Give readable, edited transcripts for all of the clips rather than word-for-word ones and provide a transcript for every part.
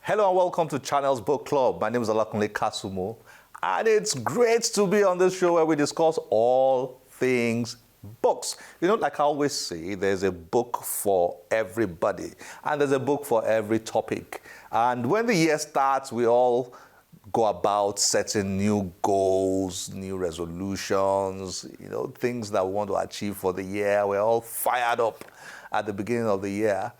Hello and welcome to Channel's Book Club. My name is Olakunle Kasumo, and it's great to be on this show where we discuss all things books. You know, like I always say, there's a book for everybody, and there's a book for every topic. And when the year starts, we all go about setting new goals, new resolutions, things that we want to achieve for the year. We're all fired up at the beginning of the year.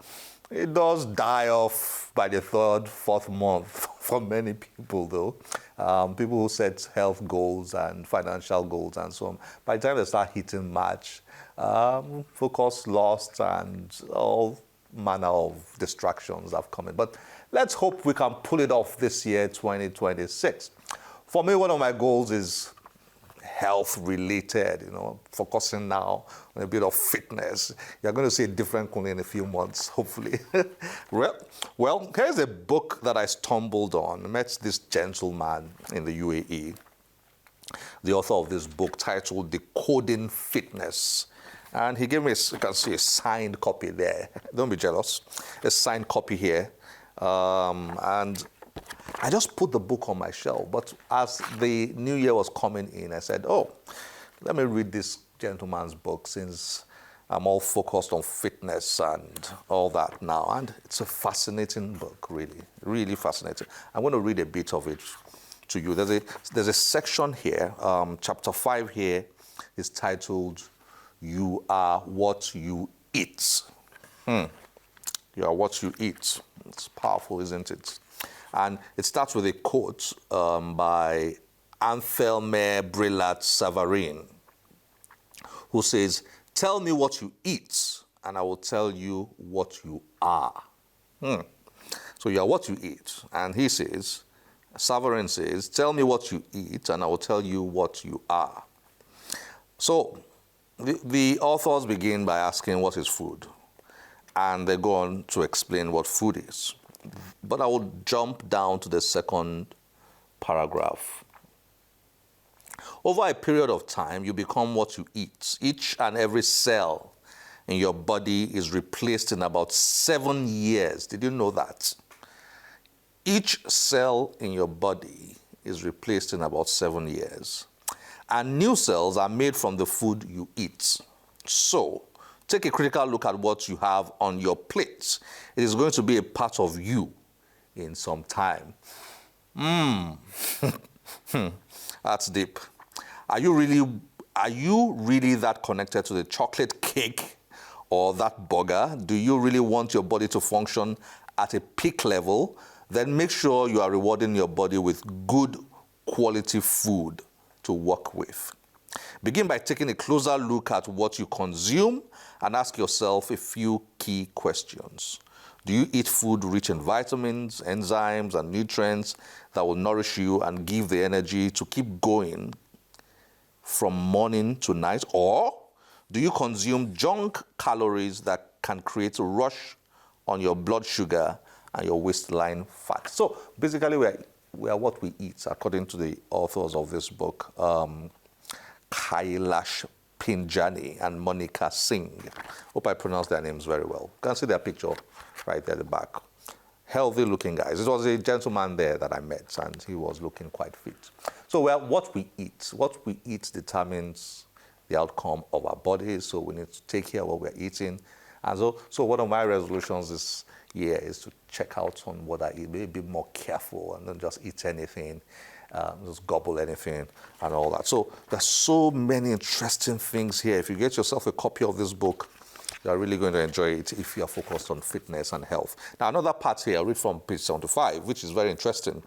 It does die off by the third, fourth month for many people, though. People who set health goals and financial goals and so on, by the time they start hitting March, focus lost and all manner of distractions have come in. But let's hope we can pull it off this year, 2026. For me, one of my goals is health related, focusing now on a bit of fitness. You're going to see a different Kunle in a few months, hopefully. Well, here's a book that I stumbled on. I met this gentleman in the UAE, the author of this book titled Decoding Fitness. And he gave me, you can see a signed copy there. Don't be jealous. A signed copy here. And I just put the book on my shelf, but as the new year was coming in, I said, let me read this gentleman's book since I'm all focused on fitness and all that now. And it's a fascinating book, really, really fascinating. I'm going to read a bit of it to you. There's a section here, chapter 5 here is titled, You Are What You Eat. You are what you eat. It's powerful, isn't it? And it starts with a quote by Anthelme Brillat-Savarin, who says, "Tell me what you eat, and I will tell you what you are." So you are what you eat. And he says, Savarin says, "Tell me what you eat, and I will tell you what you are." So the authors begin by asking, what is food? And they go on to explain what food is. But I will jump down to the second paragraph. Over a period of time, you become what you eat. Each and every cell in your body is replaced in about 7 years. Did you know that? Each cell in your body is replaced in about 7 years. And new cells are made from the food you eat. So, take a critical look at what you have on your plate. It is going to be a part of you in some time. That's deep. Are you really that connected to the chocolate cake or that burger? Do you really want your body to function at a peak level? Then make sure you are rewarding your body with good quality food to work with. Begin by taking a closer look at what you consume and ask yourself a few key questions. Do you eat food rich in vitamins, enzymes, and nutrients that will nourish you and give the energy to keep going from morning to night? Or do you consume junk calories that can create a rush on your blood sugar and your waistline fat? So basically, we are what we eat, according to the authors of this book, Kailash Pinjani and Monica Singh. Hope I pronounced their names very well. You can see their picture right there at the back. Healthy looking guys. It was a gentleman there that I met, and he was looking quite fit. So what we eat determines the outcome of our bodies, so we need to take care of what we're eating. And so one of my resolutions this year is to check out on what I eat, be more careful and don't just eat anything. Just gobble anything and all that. So there's so many interesting things here. If you get yourself a copy of this book, you're really going to enjoy it if you're focused on fitness and health. Now, another part here, I'll read from page 75, which is very interesting,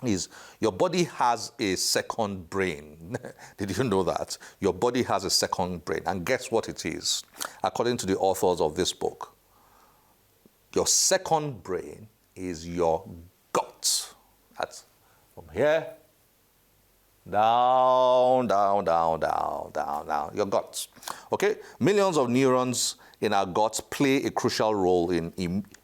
is your body has a second brain. Did you know that? Your body has a second brain. And guess what it is? According to the authors of this book, your second brain is your gut. That's from here, down, your guts. Okay? Millions of neurons in our guts play a crucial role in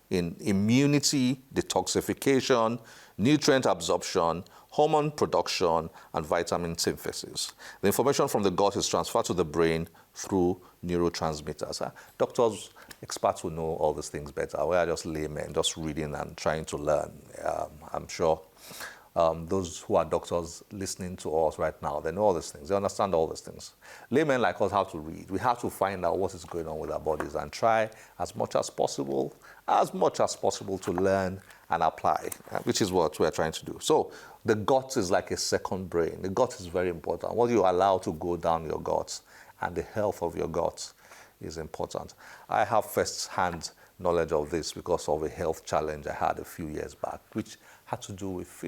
immunity, detoxification, nutrient absorption, hormone production, and vitamin synthesis. The information from the gut is transferred to the brain through neurotransmitters. Doctors, experts will know all these things better. We are just laymen, just reading and trying to learn. I'm sure those who are doctors listening to us right now, they know all these things. They understand all these things. Laymen like us have to read. We have to find out what is going on with our bodies and try as much as possible to learn and apply, which is what we're trying to do. So the gut is like a second brain. The gut is very important. What you allow to go down your gut and the health of your gut is important. I have first-hand knowledge of this because of a health challenge I had a few years back, which had to do with,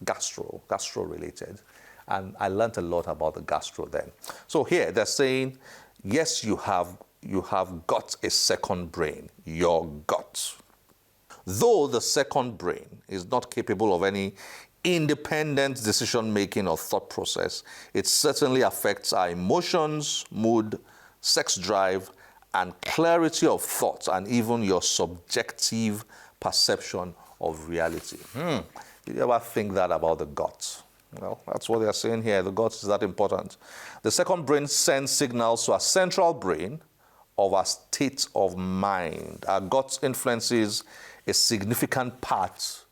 gastro-related. And I learned a lot about the gastro then. So here they're saying, yes, you have got a second brain, your gut. Though the second brain is not capable of any independent decision-making or thought process, it certainly affects our emotions, mood, sex drive, and clarity of thought, and even your subjective perception of reality. Did you ever think that about the gut? Well, that's what they're saying here. The gut is that important. The second brain sends signals to our central brain of our state of mind. Our gut influences a significant part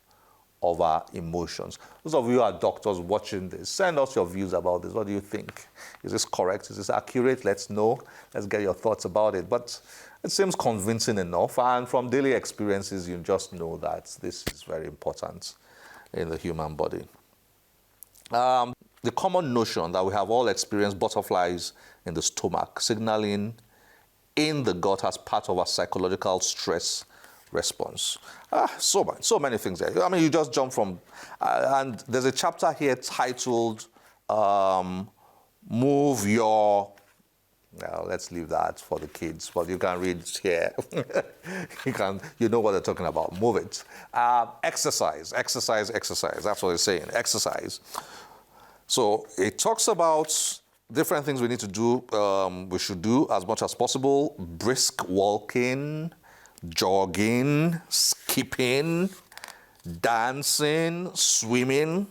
of our emotions. Those of you who are doctors watching this, send us your views about this. What do you think? Is this correct? Is this accurate? Let's know. Let's get your thoughts about it. But it seems convincing enough. And from daily experiences, you just know that this is very important in the human body. The common notion that we have all experienced butterflies in the stomach, signaling in the gut as part of our psychological stress response. So many things there. I mean, you just jump from, and there's a chapter here titled, Move Your, well, let's leave that for the kids, but you can read here. You know what they're talking about. Move it. Exercise. That's what it's saying. Exercise. So it talks about different things we need to do, we should do as much as possible. Brisk walking, jogging, skipping, dancing, swimming,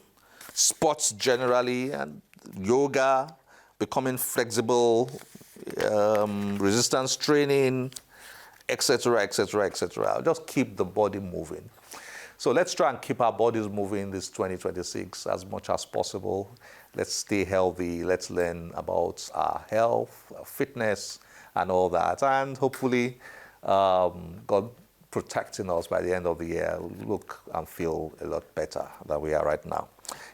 sports generally, and yoga, becoming flexible, resistance training, etc., etc., etc. Just keep the body moving. So let's try and keep our bodies moving this 2026 as much as possible. Let's stay healthy. Let's learn about our health, our fitness, and all that. And hopefully, God protecting us by the end of the year, look and feel a lot better than we are right now.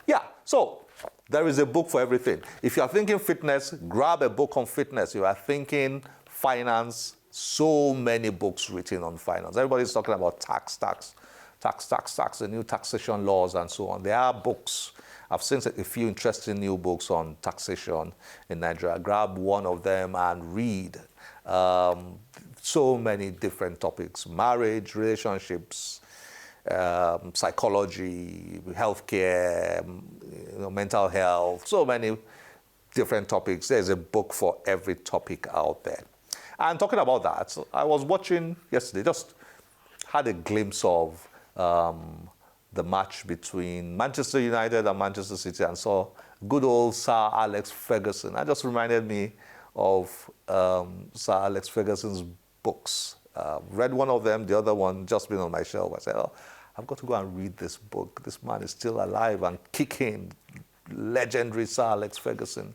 Yeah, so there is a book for everything. If you are thinking fitness, grab a book on fitness. If you are thinking finance, so many books written on finance. Everybody's talking about tax, the new taxation laws and so on. There are books. I've seen a few interesting new books on taxation in Nigeria. Grab one of them and read. So many different topics: marriage, relationships, psychology, healthcare, mental health, so many different topics. There's a book for every topic out there. And talking about that, I was watching yesterday, just had a glimpse of the match between Manchester United and Manchester City, and saw good old Sir Alex Ferguson. That just reminded me of Sir Alex Ferguson's books. Read one of them, the other one just been on my shelf. I said, oh, I've got to go and read this book. This man is still alive and kicking. Legendary Sir Alex Ferguson.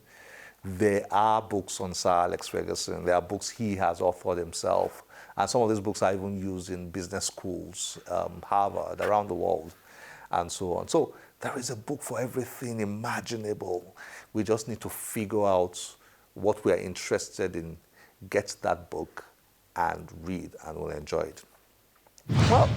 There are books on Sir Alex Ferguson. There are books he has authored himself. And some of these books are even used in business schools, Harvard, around the world, and so on. So there is a book for everything imaginable. We just need to figure out what we are interested in, get that book, and read, and we'll enjoy it. Well,